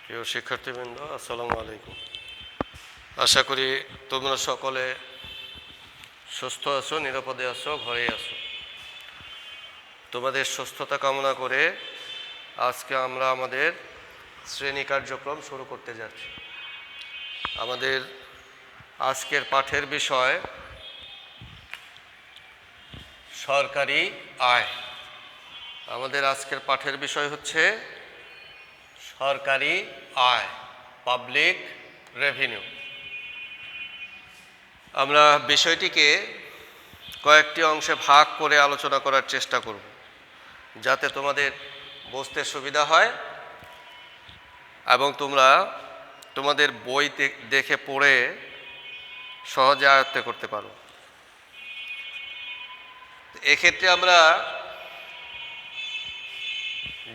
প্রিয় শিক্ষার্থীবৃন্দ, আসসালামু আলাইকুম। আশা করি তোমরা সকলে সুস্থ আছো, নিরাপদে আছো, ঘরেই আছো। তোমাদের সুস্থতা কামনা করে আজকে আমরা আমাদের শ্রেণী কার্যক্রম শুরু করতে যাচ্ছি। আমাদের আজকের পাঠের বিষয় সরকারি আয়। আমাদের আজকের পাঠের বিষয় হচ্ছে সরকারি আয়, পাবলিক রেভিনিউ। আমরা বিষয়টিকে কয়েকটি অংশে ভাগ করে আলোচনা করার চেষ্টা করব, যাতে তোমাদের বুঝতে সুবিধা হয় এবং তোমরা তোমাদের বই দেখে পড়ে সহজে আয়ত্ত করতে পারো। এক্ষেত্রে আমরা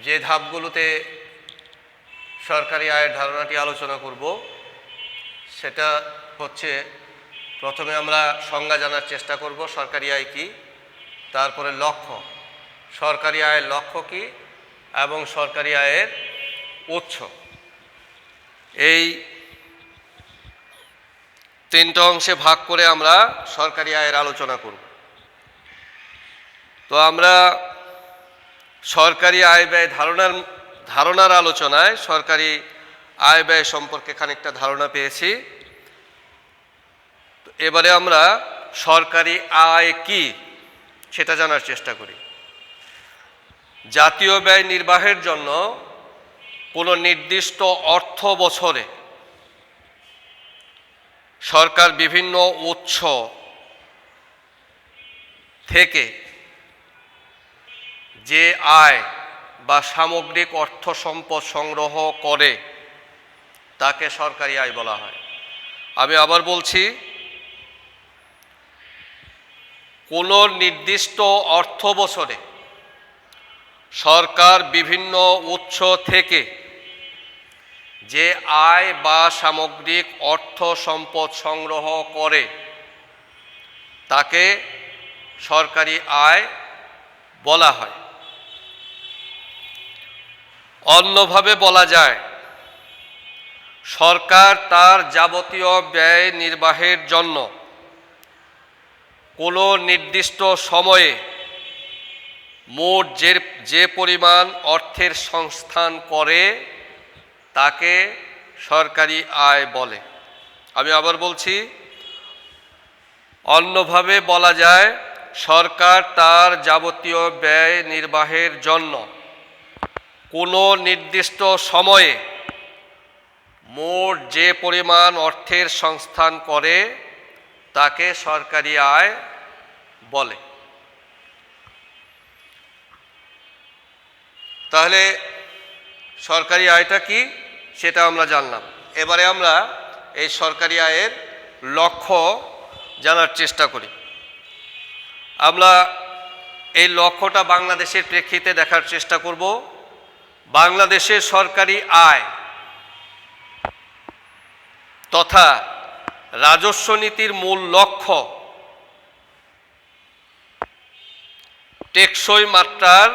যে ধাপগুলোতে সরকারি আয়ের ধারণাটি আলোচনা করব সেটা হচ্ছে, প্রথমে আমরা সংজ্ঞা জানার চেষ্টা করব সরকারি আয় কি, তারপরে লক্ষ্য, সরকারি আয়ের লক্ষ্য কি এবং সরকারি আয়ের উৎস। এই তিনটা অংশে ভাগ করে আমরা সরকারি আয়ের আলোচনা করব। তো আমরা সরকারি আয় ব্যয় ধারণার আলোচনায় সরকারি আয় ব্যয় সম্পর্কে খানিকটা ধারণা পেয়েছি। এবারে আমরা সরকারি আয় কি সেটা জানার চেষ্টা করি। জাতীয় ব্যয় নির্বাহের জন্য কোনো নির্দিষ্ট অর্থ বছরে সরকার বিভিন্ন উৎস থেকে যে আয় বা সামগ্রিক অর্থ সম্পদ সংগ্রহ করে তাকে সরকারি আয় বলা হয়। আমি আবার বলছি, কোনো নির্দিষ্ট অর্থ বছরে সরকার বিভিন্ন উৎস থেকে যে আয় বা সামগ্রিক অর্থ সম্পদ সংগ্রহ করে তাকে সরকারি আয় বলা হয়। অন্যভাবে বলা যায়, সরকার তার যাবতীয় ব্যয় নির্বাহের জন্য কোনো নির্দিষ্ট সময়ে মোট যে পরিমাণ অর্থের সংস্থান করে তাকে সরকারি আয় বলে। আমি আবার বলছি, অন্যভাবে বলা যায়, সরকার তার যাবতীয় ব্যয় নির্বাহের জন্য কোনো নির্দিষ্ট সময়ে মোট যে পরিমাণ অর্থের সংস্থান করে তাকে সরকারি আয় বলে। তাহলে সরকারি আয়টা কি সেটা আমরা জানলাম। এবারে আমরা এই সরকারি আয়ের লক্ষ্য জানার চেষ্টা করি। আমরা এই লক্ষ্যটা বাংলাদেশের প্রেক্ষিতে দেখার চেষ্টা করব। বাংলাদেশের সরকারি আয় তথা রাজস্ব নীতির মূল লক্ষ্য টেকসই মাত্রার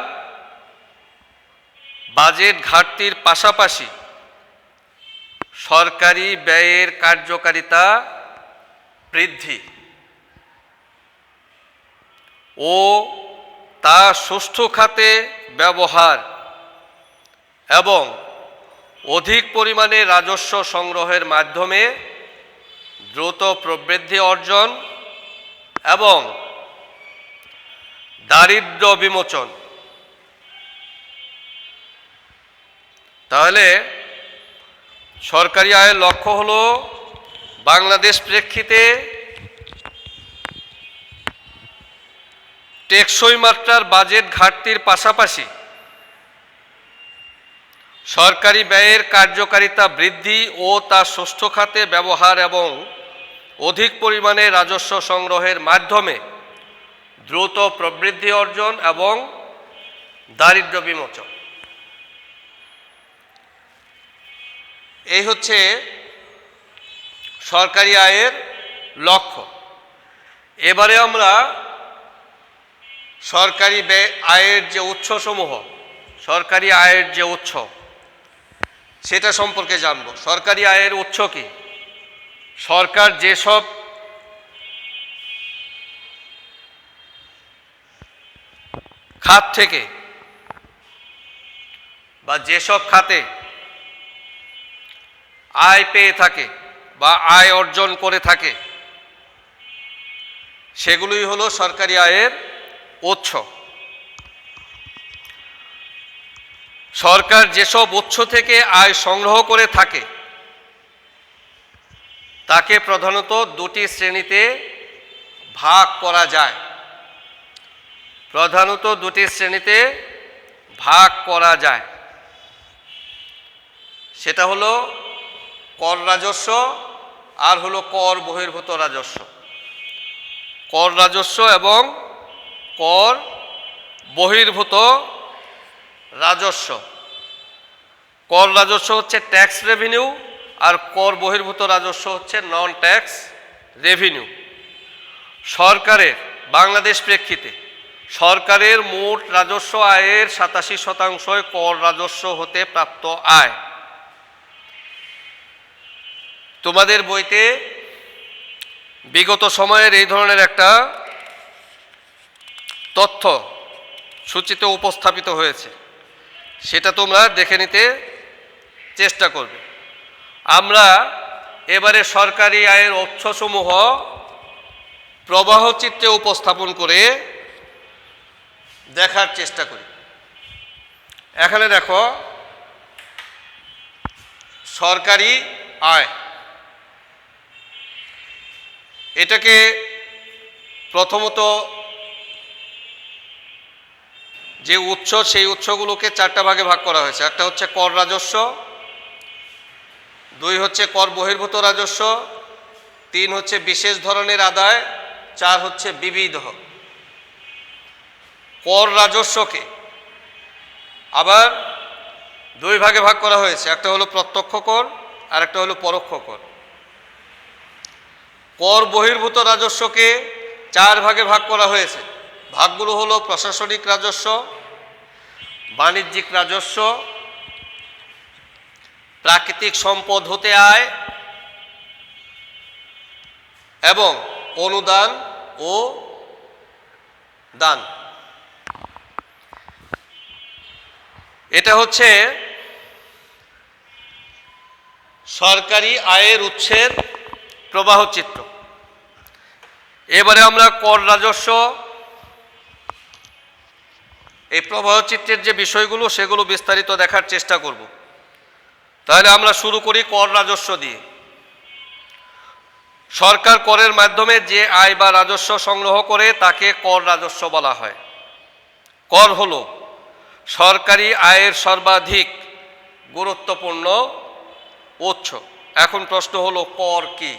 বাজেট ঘাটতির পাশাপাশি সরকারি ব্যয়ের কার্যকারিতা বৃদ্ধি ও তা সুষ্ঠু খাতে ব্যবহার এবং অধিক পরিমাণে রাজস্ব সংগ্রহের মাধ্যমে দ্রুত প্রবৃদ্ধি অর্জন এবং দারিদ্র্য বিমোচন। তাহলে সরকারি আয়ের লক্ষ্য হলো বাংলাদেশ প্রেক্ষিতে টেকসই মাত্রার বাজেট ঘাটতির পাশাপাশি সরকারি ব্যয়ের কার্যকারিতা বৃদ্ধি ও তা সুষ্ঠু খাতে ব্যবহার এবং অধিক পরিমাণে রাজস্ব সংগ্রহের মাধ্যমে দ্রুত প্রবৃদ্ধি অর্জন এবং দারিদ্র্য বিমোচন। এই হচ্ছে সরকারি আয়ের লক্ষ্য। এবারে আমরা সরকারি আয়ের যে উৎসসমূহ, সরকারি আয়ের যে উৎস সেটা সম্পর্কে জানব। সরকারি আয়ের উৎস কি? সরকার যেসব খাত থেকে বা যেসব খাতে আয় পেয়ে থাকে বা আয় অর্জন করে থাকে সেগুলোই হলো সরকারি আয়ের উৎস। সরকার যেসব উৎস থেকে আয় সংগ্রহ করে থাকে তাকে প্রধানত দুটি শ্রেণীতে ভাগ করা যায়। প্রধানত দুটি শ্রেণীতে ভাগ করা যায়। সেটা হলো কর রাজস্ব আর হলো কর বহির্ভূত রাজস্ব। কর রাজস্ব এবং কর বহির্ভূত রাজস্ব। কর রাজস্ব হচ্ছে ট্যাক্স রেভিনিউ আর কর বহির্ভূত রাজস্ব হচ্ছে নন ট্যাক্স রেভিনিউ। সরকারের বাংলাদেশ প্রেক্ষিতে সরকারের মোট রাজস্ব আয়ের 87% কর রাজস্ব হতে প্রাপ্ত আয়। তোমাদের বইতে বিগত সময়ের এই ধরনের একটা তথ্য সূচিতে উপস্থাপিত হয়েছে, সেটা তোমরা দেখে নিতে চেষ্টা করবে। আমরা এবারে সরকারি আয়ের উৎসসমূহ প্রবাহ চিত্রে উপস্থাপন করে দেখার চেষ্টা করি। এখানে দেখো সরকারি আয়, এটাকে প্রথমত যে উৎস সেই উৎসগুলোকে চারটা ভাগে ভাগ করা হয়েছে। একটা হচ্ছে কর রাজস্ব, দুই হচ্ছে কর বহির্ভূত রাজস্ব, তিন হচ্ছে বিশেষ ধরনের আদায়, চার হচ্ছে বিবিধ। কর রাজস্বকে আবার দুই ভাগে ভাগ করা হয়েছে, একটা হলো প্রত্যক্ষ কর আর একটা হলো পরোক্ষ কর। কর বহির্ভূত রাজস্বকে চার ভাগে ভাগ করা হয়েছে। ভাগগুলো হলো প্রশাসনিক রাজস্ব, বাণিজ্যিক রাজস্ব, প্রাকৃতিক সম্পদ হতে আয় এবং অনুদান ও দান। এটা হচ্ছে সরকারি আয়ের উৎসের প্রবাহ চিত্র। এবারে আমরা কর রাজস্ব এই প্রবাহ চিত্রের যে বিষয়গুলো সেগুলো বিস্তারিত দেখার চেষ্টা করব। তাহলে আমরা শুরু করি কর রাজস্ব দিয়ে। সরকার করের মাধ্যমে যে আয় বা রাজস্ব সংগ্রহ করে তাকে কর রাজস্ব বলা হয়। কর হলো সরকারি আয়ের সর্বাধিক গুরুত্বপূর্ণ উৎস। এখন প্রশ্ন হলো কর কি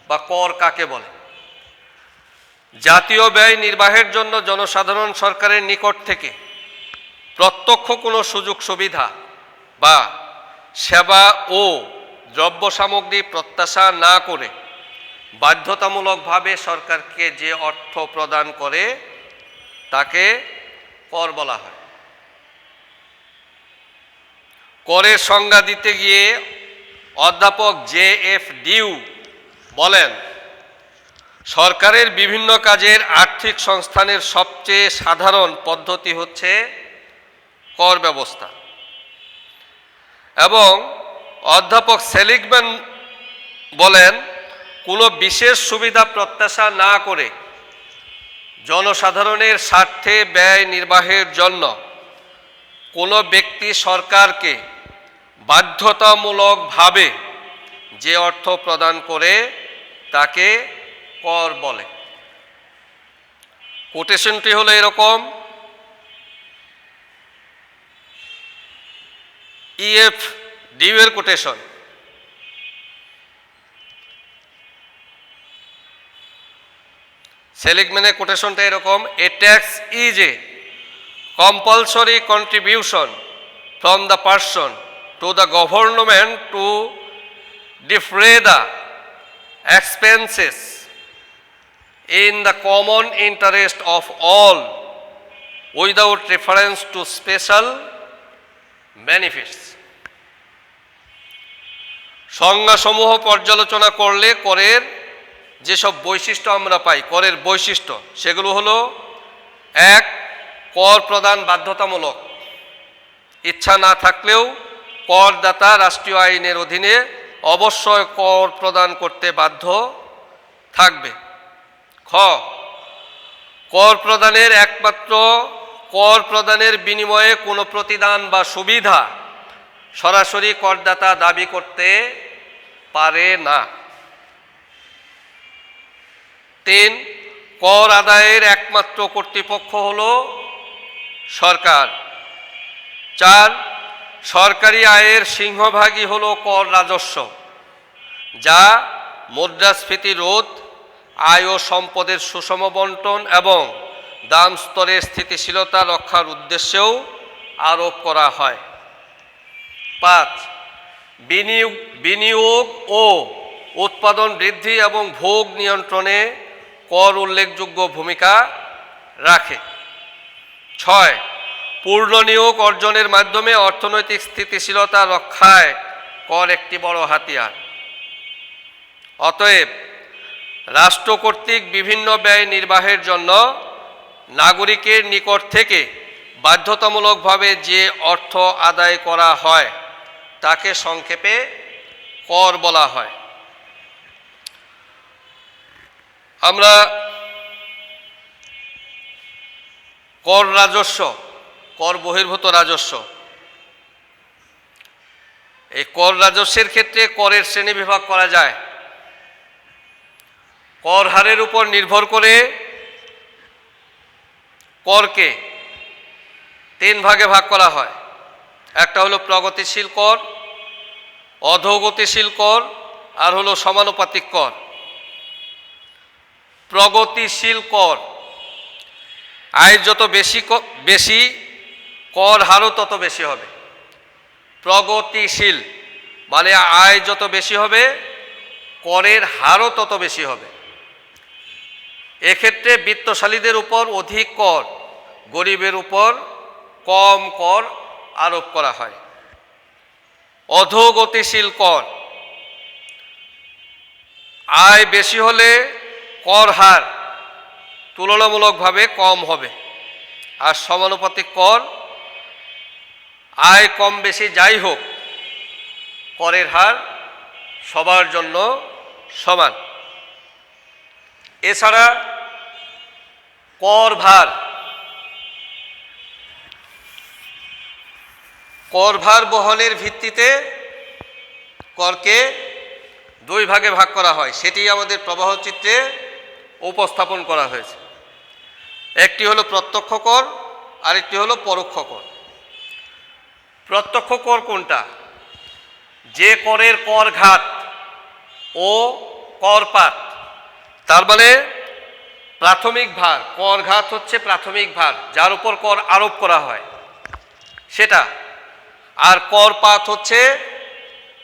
বা কর কাকে বলে? জাতীয় ব্যয় নির্বাহের জন্য জনসাধারণ সরকারের নিকট থেকে প্রত্যক্ষ কোনো সুযোগ সুবিধা বা সেবা ও দ্রব্য সামগ্রী প্রত্যাশা না করে বাধ্যতামূলকভাবে সরকারকে যে অর্থ প্রদান করে তাকে কর বলা হয়। করের সংজ্ঞা দিতে গিয়ে অধ্যাপক জে.এফ. ডিউ বলেন, সরকারের বিভিন্ন কাজের আর্থিক সংস্থানের সবচেয়ে সাধারণ পদ্ধতি হচ্ছে কর ব্যবস্থা। এবং অধ্যাপক সেলিগম্যান বলেন, কোনো বিশেষ সুবিধা প্রত্যাশা না করে জনসাধারণের স্বার্থে ব্যয় নির্বাহের জন্য কোনো ব্যক্তি সরকারকে বাধ্যতামূলকভাবে যে অর্থ প্রদান করে তাকে কর বলে। কোটেশনটি হলো এরকম, ই.এফ. ডিউ এর কোটেশন। সেলিগম্যানের কোটেশনটা এরকম, a tax is a compulsory contribution from the person to the government to defray the expenses in the common interest of all without reference to special benefits. সংজ্ঞাসমূহ পর্যালোচনা করলে করের যেসব বৈশিষ্ট্য আমরা পাই, করের বৈশিষ্ট্য সেগুলো হলো: 1, কর প্রদান বাধ্যতামূলক। ইচ্ছা না থাকলেও করদাতা রাষ্ট্রীয় আইনের অধীনে অবশ্যই কর প্রদান করতে বাধ্য থাকবে। খ, কর প্রদানের একমাত্র কর প্রদানের বিনিময়ে কোনো প্রতিদান বা সুবিধা সরাসরি করদাতা দাবি করতে পারে না। 3, কর আদায়ের একমাত্র কর্তৃপক্ষ হলো সরকার। 4, সরকারি আয়ের সিংহভাগই হলো কর রাজস্ব, যা মুদ্রাস্ফীতি রোধ, আয় ও সম্পদের সুষম বন্টন এবং দাম স্তরের স্থিতিশীলতা রক্ষার উদ্দেশ্যেও আরোপ করা হয়। 5, বিনিয়োগ ও উৎপাদন বৃদ্ধি এবং ভোগ নিয়ন্ত্রণে কর উল্লেখযোগ্য ভূমিকা রাখে। 6, পূর্ণ নিয়োগ অর্জনের মাধ্যমে অর্থনৈতিক স্থিতিশীলতা রক্ষায় কর একটি বড় হাতিয়ার। অতএব রাষ্ট্র কর্তৃক বিভিন্ন ব্যয় নির্বাহের জন্য নাগরিকের নিকট থেকে বাধ্যতামূলকভাবে যে অর্থ আদায় করা হয় তাকে সংক্ষেপে কর বলা হয়। আমরা কর রাজস্ব, কর বহির্ভূত রাজস্ব, এই কর রাজস্বের ক্ষেত্রে করের শ্রেণীবিভাগ করা যায়। কর হারের উপর নির্ভর করে করকে 3 ভাগে ভাগ করা হয়। একটা হলো প্রগতিশীল কর, অধোগতিশীল কর, আর হলো সমানুপাতিক কর। প্রগতিশীল কর, আয় যত বেশি কর হারও তত বেশি হবে। প্রগতিশীল মানে আয় যত বেশি হবে করের হারও তত বেশি হবে। এক্ষেত্রে বিত্তশালীদের উপর অধিক কর, গরিবের উপর কম কর আরোপ করা হয়। অধোগতিশীল কর, আয় বেশি হলে কর হার তুলনামূলকভাবে কম হবে। আর সমানুপাতিক কর, আয় কম বেশি যাই হোক করের হার সবার জন্য সমান। এছাড়া কর ভার, কর ভার বহনের ভিত্তিতে করকে 2 ভাগে ভাগ করা হয়, সেটি আমাদের প্রবাহ চিত্রে উপস্থাপন করা হয়েছে। একটি হলো প্রত্যক্ষ কর, আরেকটি হলো পরোক্ষ কর। প্রত্যক্ষ কর কোনটা? যে করের করঘাত ও করপাত, তার মানে প্রাথমিক ভার, করঘাত হচ্ছে প্রাথমিক ভার যার উপর কর আরোপ করা হয় সেটা, আর করপাত হচ্ছে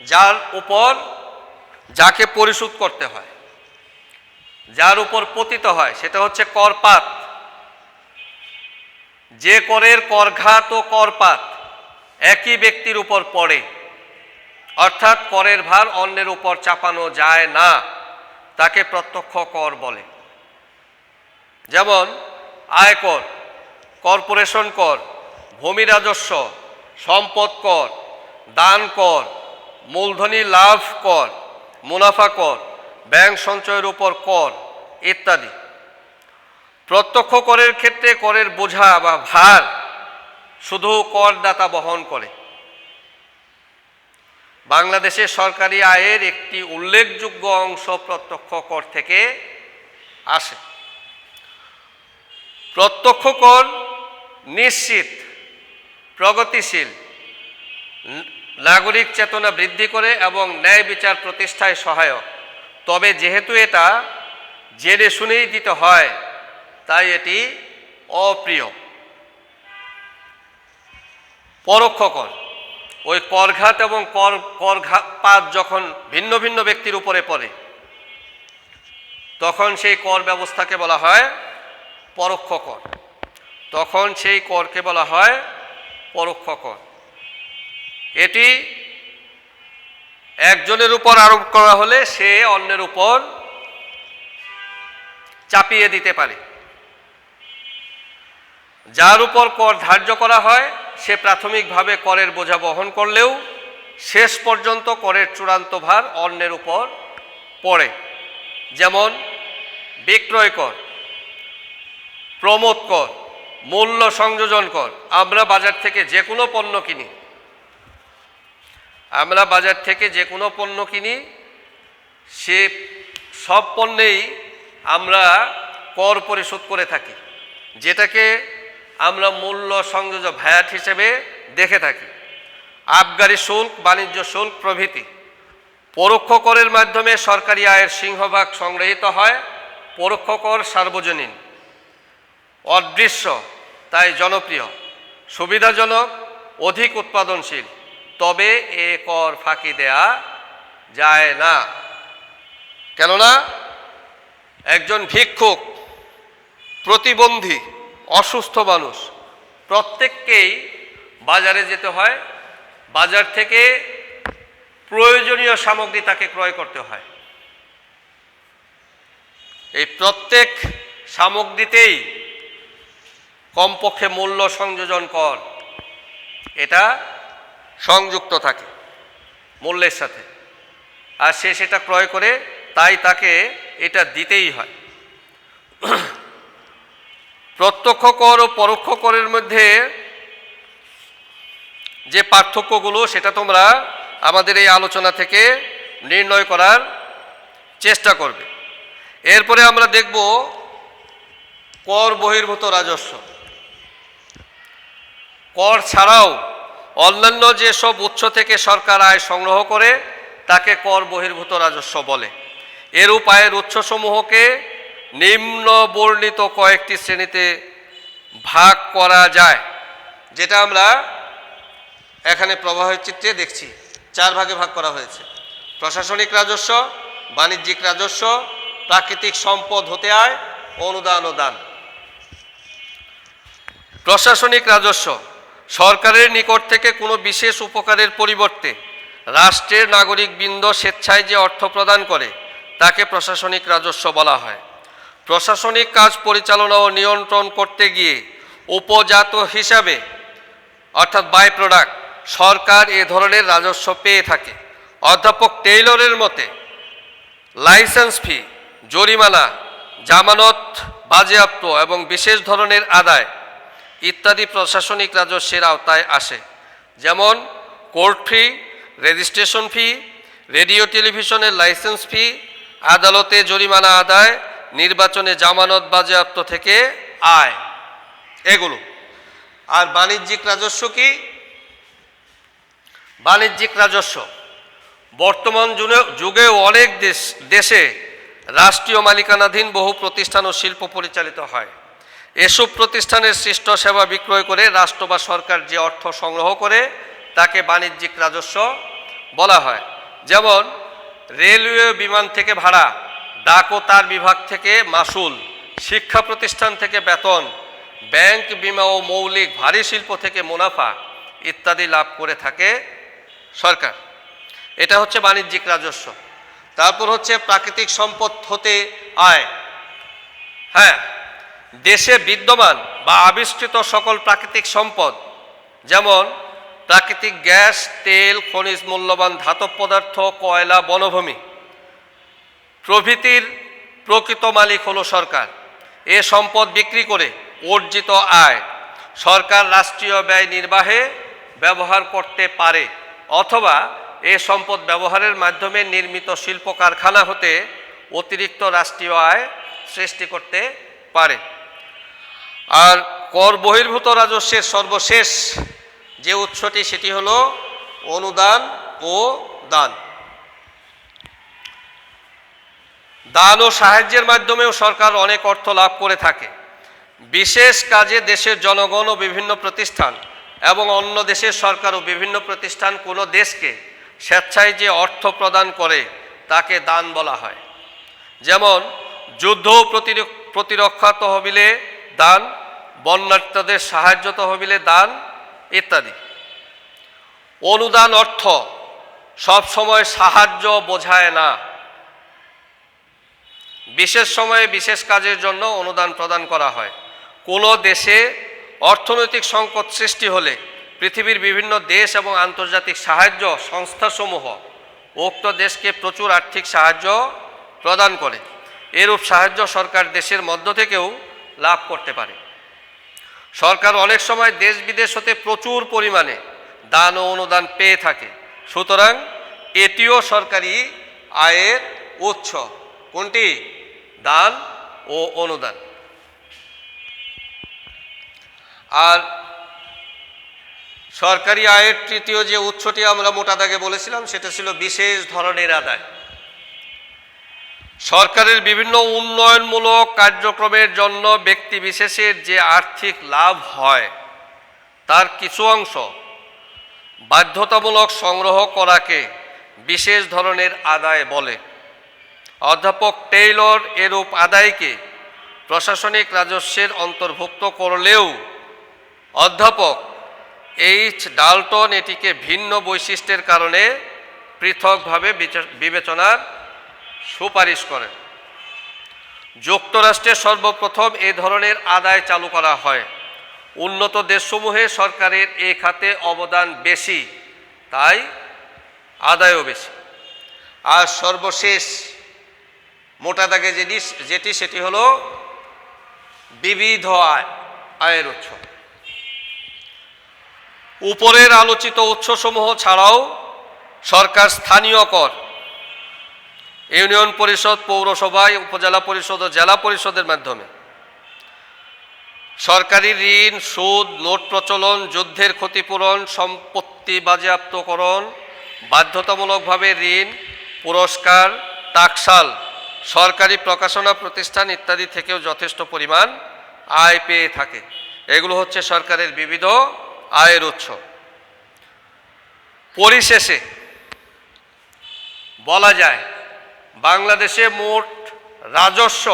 যার উপর যাকে পরিশোধ করতে হয়, যার উপর পতিত হয় সেটা হচ্ছে করপাত। যে করের করঘাত ও করপাত একই ব্যক্তির উপর পড়ে, অর্থাৎ করের ভার অন্যের উপর চাপানো যায় না, তাকে প্রত্যক্ষ কর বলে। যেমন আয়কর, কর্পোরেশন কর, ভূমি রাজস্ব, সম্পদ কর, দান কর, মূলধনী লাভ কর, মুনাফা কর, ব্যাংক সঞ্চয়ের উপর কর ইত্যাদি। প্রত্যক্ষ করের ক্ষেত্রে করের বোঝা বা ভার শুধু করদাতা বহন করে। বাংলাদেশের সরকারি আয়ের একটি উল্লেখযোগ্য অংশ প্রত্যক্ষ কর থেকে আসে। প্রত্যক্ষ কর নিশ্চিত, প্রগতিশীল, নাগরিক চেতনা বৃদ্ধি করে এবং ন্যায় বিচার প্রতিষ্ঠায় সহায়ক। তবে যেহেতু এটা জেনে শুনেই দিতে হয় তাই এটি অপ্রিয়। পরোক্ষ কর, ওই করঘাত এবং করপাত যখন ভিন্ন ভিন্ন ব্যক্তির উপরে পড়ে তখন সেই কর ব্যবস্থাকে বলা হয় পরোক্ষ কর, তখন সেই করকে বলা হয় পরোক্ষ কর। এটি একজনের উপর আরোপ করা হলে সে অন্যের উপর চাপিয়ে দিতে পারে। যার উপর কর ধার্য করা হয় সে প্রাথমিকভাবে করের বোঝা বহন করলেও শেষ পর্যন্ত করের চূড়ান্ত ভার অন্যের উপর পড়ে। যেমন বিক্রয় কর, প্রমোদ কর, মূল্য সংযোজন কর। আমরা বাজার থেকে যে কোনো পণ্য কিনি, সে সব পণ্যেই আমরা কর পরিশোধ করে থাকি, যেটাকে আমরা মূল্য সংযোজন ভ্যাট হিসেবে দেখে থাকি। আবগারি শুল্ক, বাণিজ্য শুল্ক প্রভৃতি। পরোক্ষ করের মাধ্যমে সরকারি আয়ের সিংহভাগ সংগৃহীত হয়। পরোক্ষ কর সার্বজনীন, অদৃশ্য, তাই জনপ্রিয়, সুবিধাজনক, অধিক উৎপাদনশীল। তবে এ কর ফাঁকি দেয়া যায় না। কেননা একজন ভিক্ষুক, প্রতিবন্ধী, অসুস্থ মানুষ প্রত্যেককেই বাজারে যেতে হয়। বাজার থেকে প্রয়োজনীয় সামগ্রী তাকে ক্রয় করতে হয়। এই প্রত্যেক সামগ্রীতেই কমপক্ষে মূল্য সংযোজন কর এটা সংযুক্ত থাকে মূল্যের সাথে, আর সে সেটা ক্রয় করে, তাই তাকে এটা দিতেই হয়। প্রত্যক্ষ কর ও পরোক্ষ করের মধ্যে যে পার্থক্যগুলো সেটা তোমরা আমাদের এই আলোচনা থেকে নির্ণয় করার চেষ্টা করবে। এরপরে আমরা দেখব কর বহির্ভূত রাজস্ব। কর ছাড়াও অন্যান্য যেসব উৎস থেকে সরকার আয় সংগ্রহ করে তাকে কর বহির্ভূত রাজস্ব বলে। এরূপ আয়ের উৎসসমূহকে নিম্ন বর্ণিত কয়েকটি শ্রেণীতে ভাগ করা যায়, যেটা আমরা এখানে প্রবাহের চিত্রে দেখছি। 4 ভাগে ভাগ করা হয়েছে: প্রশাসনিক রাজস্ব, বাণিজ্যিক রাজস্ব, প্রাকৃতিক সম্পদ হতে আয়, অনুদান ও দান। প্রশাসনিক রাজস্ব সরকারের নিকট থেকে কোনো বিশেষ উপকারের পরিবর্তে রাষ্ট্রের নাগরিকবৃন্দ স্বেচ্ছায় যে অর্থ প্রদান করে তাকে প্রশাসনিক রাজস্ব বলা হয়। প্রশাসনিক কাজ পরিচালনা ও নিয়ন্ত্রণ করতে গিয়ে উপজাত হিসাবে অর্থাৎ বাই প্রোডাক্ট সরকার এ ধরনের রাজস্ব পেয়ে থাকে। অধ্যাপক টেইলরের মতে লাইসেন্স ফি, জরিমানা, জামানত বাজেয়াপ্ত এবং বিশেষ ধরনের আদায় ইত্যাদি প্রশাসনিক রাজস্বের আওতায় আসে। যেমন কোর্ট ফি, রেজিস্ট্রেশন ফি, রেডিও টেলিভিশনের লাইসেন্স ফি, আদালতে জরিমানা আদায়, নির্বাচনে জামানত বাজেয়াপ্ত থেকে আয়, এগুলো। আর বাণিজ্যিক রাজস্ব কি? বাণিজ্যিক রাজস্ব বর্তমান যুগেও অনেক দেশে রাষ্ট্রীয় মালিকানাধীন বহু প্রতিষ্ঠান ও শিল্প পরিচালিত হয়। এসব প্রতিষ্ঠানের সৃষ্ট সেবা বিক্রয় করে রাষ্ট্র বা সরকার যে অর্থ সংগ্রহ করে তাকে বাণিজ্যিক রাজস্ব বলা হয়। যেমন রেলওয়ে, বিমান থেকে ভাড়া, ডাক ও তার বিভাগ থেকে মাসুল, শিক্ষা প্রতিষ্ঠান থেকে বেতন, ব্যাংক, বিমা ও মৌলিক ভারী শিল্প থেকে মুনাফা ইত্যাদি লাভ করে থাকে সরকার। এটা হচ্ছে বাণিজ্যিক রাজস্ব। তারপর হচ্ছে প্রাকৃতিক সম্পদ হতে আয়। হ্যাঁ, দেশে বিদ্যমান বা আবিষ্কৃত সকল প্রাকৃতিক সম্পদ, যেমন প্রাকৃতিক গ্যাস, তেল, খনিজ মূল্যবান ধাতব পদার্থ, কয়লা, বনভূমি প্রভৃতির প্রকৃত মালিক হলো সরকার। এ সম্পদ বিক্রি করে অর্জিত আয় সরকার রাষ্ট্রীয় ব্যয় নির্বাহে ব্যবহার করতে পারে, অথবা এ সম্পদ ব্যবহারের মাধ্যমে নির্মিত শিল্প কারখানা হতে অতিরিক্ত রাষ্ট্রীয় আয় সৃষ্টি করতে পারে। আর কর বহির্ভূত রাজস্বের সর্বশেষ যে উৎসটি সেটি হলো অনুদান ও দান। দান ও সাহায্যের মাধ্যমেও সরকার অনেক অর্থ লাভ করে থাকে। বিশেষ কাজে দেশের জনগণ ও বিভিন্ন প্রতিষ্ঠান এবং অন্য দেশের সরকার ও বিভিন্ন প্রতিষ্ঠান কোনো দেশকে স্বেচ্ছায় যে অর্থ প্রদান করে তাকে দান বলা হয়। যেমন যুদ্ধ ও প্রতিরক্ষা তহবিলে দান, বন্যার্তদের সাহায্য তহবিলে দান ইত্যাদি। অনুদান অর্থ সব সময় সাহায্য বোঝায় না। বিশেষ সময়ে বিশেষ কাজের জন্য অনুদান প্রদান করা হয়। কোনো দেশে অর্থনৈতিক সংকট সৃষ্টি হলে পৃথিবীর বিভিন্ন দেশ এবং আন্তর্জাতিক সাহায্য সংস্থাসমূহ উক্ত দেশকে প্রচুর আর্থিক সাহায্য প্রদান করে। এরূপ সাহায্য সরকার দেশের মধ্য থেকেও লাভ করতে পারে। সরকার অনেক সময় দেশ বিদেশ হতে প্রচুর পরিমাণে দান ও অনুদান পেয়ে থাকে। সুতরাং এটিও সরকারি আয়ের উৎস। কোনটি? দান ও অনুদান। আর সরকারি আয়ের তৃতীয় যে উৎসটি আমরা মোটা দাগে বলেছিলাম সেটা ছিল বিশেষ ধরনের আদায়। সরকারের বিভিন্ন উন্নয়নমূলক কার্যক্রমের জন্য ব্যক্তি বিশেষের যে আর্থিক লাভ হয় তার কিছু অংশ বাধ্যতামূলক সংগ্রহ করাকে বিশেষ ধরনের আদায় বলে। অধ্যাপক টেইলর এরূপ আদায়কে প্রশাসনিক রাজস্বের অন্তর্ভুক্ত করলেও অধ্যাপক এইচ ডাল্টন এটিকে ভিন্ন বৈশিষ্ট্যের কারণে পৃথকভাবে বিবেচনার সুপারিশ করেন। যুক্তরাষ্ট্রে সর্বপ্রথম এই ধরনের আদায় চালু করা হয়। উন্নত দেশসমূহে সরকারের এই খাতে অবদান বেশি, তাই আদায়ও বেশি। আর সর্বশেষ মোটা দাগে যেটি সেটি হলো বিবিধ আয়ের উৎস। উপরের আলোচিত উৎসসমূহ ছাড়াও সরকার স্থানীয় কর, ইউনিয়ন পরিষদ, পৌরসভা, উপজেলা পরিষদ ও জেলা পরিষদের মাধ্যমে সরকারি ঋণ, সুদ, নোট প্রচলন, যুদ্ধের ক্ষতিপূরণ, সম্পত্তি বাজেয়াপ্তকরণ, বাধ্যতামূলকভাবে ঋণ, পুরস্কার, টাকশাল, সরকারি প্রকাশনা প্রতিষ্ঠান ইত্যাদি থেকেও যথেষ্ট পরিমাণ আয় পেয়ে থাকে। এগুলো হচ্ছে সরকারের বিবিধ আয়ের উৎস। পরিশেষে বলা যায় বাংলাদেশে মোট রাজস্ব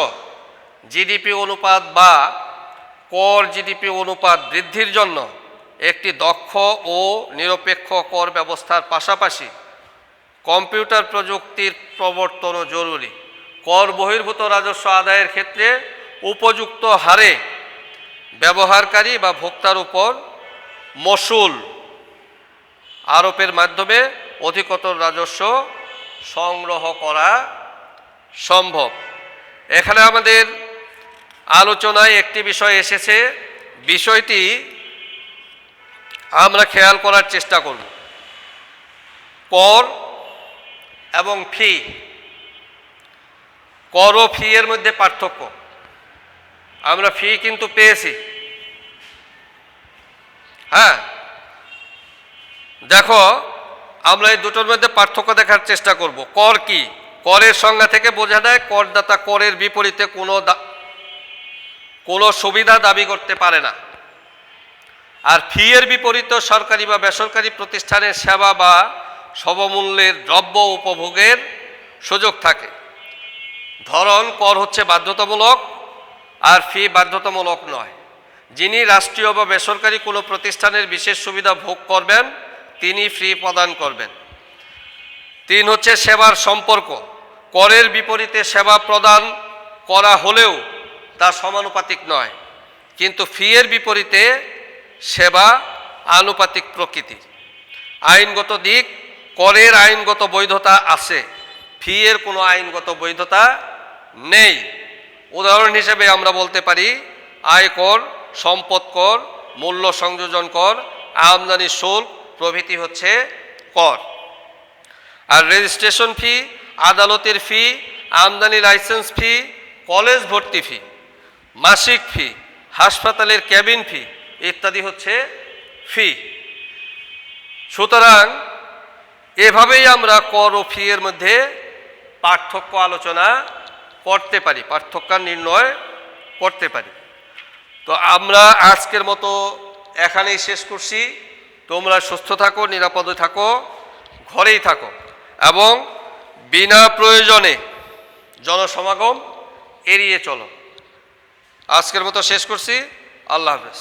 জিডিপি অনুপাত বা কর জিডিপি অনুপাত বৃদ্ধির জন্য একটি দক্ষ ও নিরপেক্ষ কর ব্যবস্থার পাশাপাশি কম্পিউটার প্রযুক্তির প্রবর্তনও জরুরি। কর বহির্ভূত রাজস্ব আদায়ের ক্ষেত্রে উপযুক্ত হারে ব্যবহারকারী বা ভোক্তার উপর মসুল আরোপের মাধ্যমে অধিকতর রাজস্ব সংগ্রহ করা সম্ভব। এখানে আমাদের আলোচনায় একটি বিষয় এসেছে, বিষয়টি আমরা খেয়াল করার চেষ্টা করব। কর এবং ফি, কর ও ফি এর মধ্যে পার্থক্য। আমরা ফি কিন্তু পেয়েছি, হ্যাঁ। দেখো, আমরা এই দুটোর মধ্যে পার্থক্য দেখার চেষ্টা করব। কর কি? করের সংজ্ঞা থেকে বোঝা যায় করদাতা করের বিপরীতে কোনো সুবিধা দাবি করতে পারে না। আর ফি এর বিপরীতে সরকারি বা বেসরকারি প্রতিষ্ঠানের সেবা বা সমমূল্যের দ্রব্য উপভোগের সুযোগ থাকে। ধরন, কর হচ্ছে বাধ্যতামূলক আর ফি বাধ্যতামূলক নয়। যিনি রাষ্ট্রীয় বা বেসরকারি কোনো প্রতিষ্ঠানের বিশেষ সুবিধা ভোগ করবেন তিনি ফি প্রদান করবেন। 3 হচ্ছে সেবার সম্পর্ক। করের বিপরীতে সেবা প্রদান করা হলেও তা সমানুপাতিক নয়, কিন্তু ফি এর বিপরীতে সেবা আনুপাতিক প্রকৃতির। আইনগত দিক, করের আইনগত বৈধতা আছে, ফি এর কোনো আইনগত বৈধতা নেই। উদাহরণ হিসেবে আমরা বলতে পারি আয়কর, সম্পদ কর, মূল্য সংযোজন কর, আমদানি শুল্ক প্রভৃতি হচ্ছে কর। আর রেজিস্ট্রেশন ফি, আদালতের ফি, আমদানি লাইসেন্স ফি, কলেজ ভর্তি ফি, মাসিক ফি, হাসপাতালের ক্যাবিন ফি ইত্যাদি হচ্ছে ফি। সুতরাং এভাবেই আমরা কর ও ফি এর মধ্যে পার্থক্য আলোচনা করতে পারি, পার্থক্য নির্ণয় করতে পারি। তো আমরা আজকের মতো এখানেই শেষ করছি। তোমরা সুস্থ থাকো, নিরাপদে থাকো, ঘরেই থাকো এবং বিনা প্রয়োজনে জনসমাগম এড়িয়ে চলো। আজকের মতো শেষ করছি। আল্লাহ হাফেজ।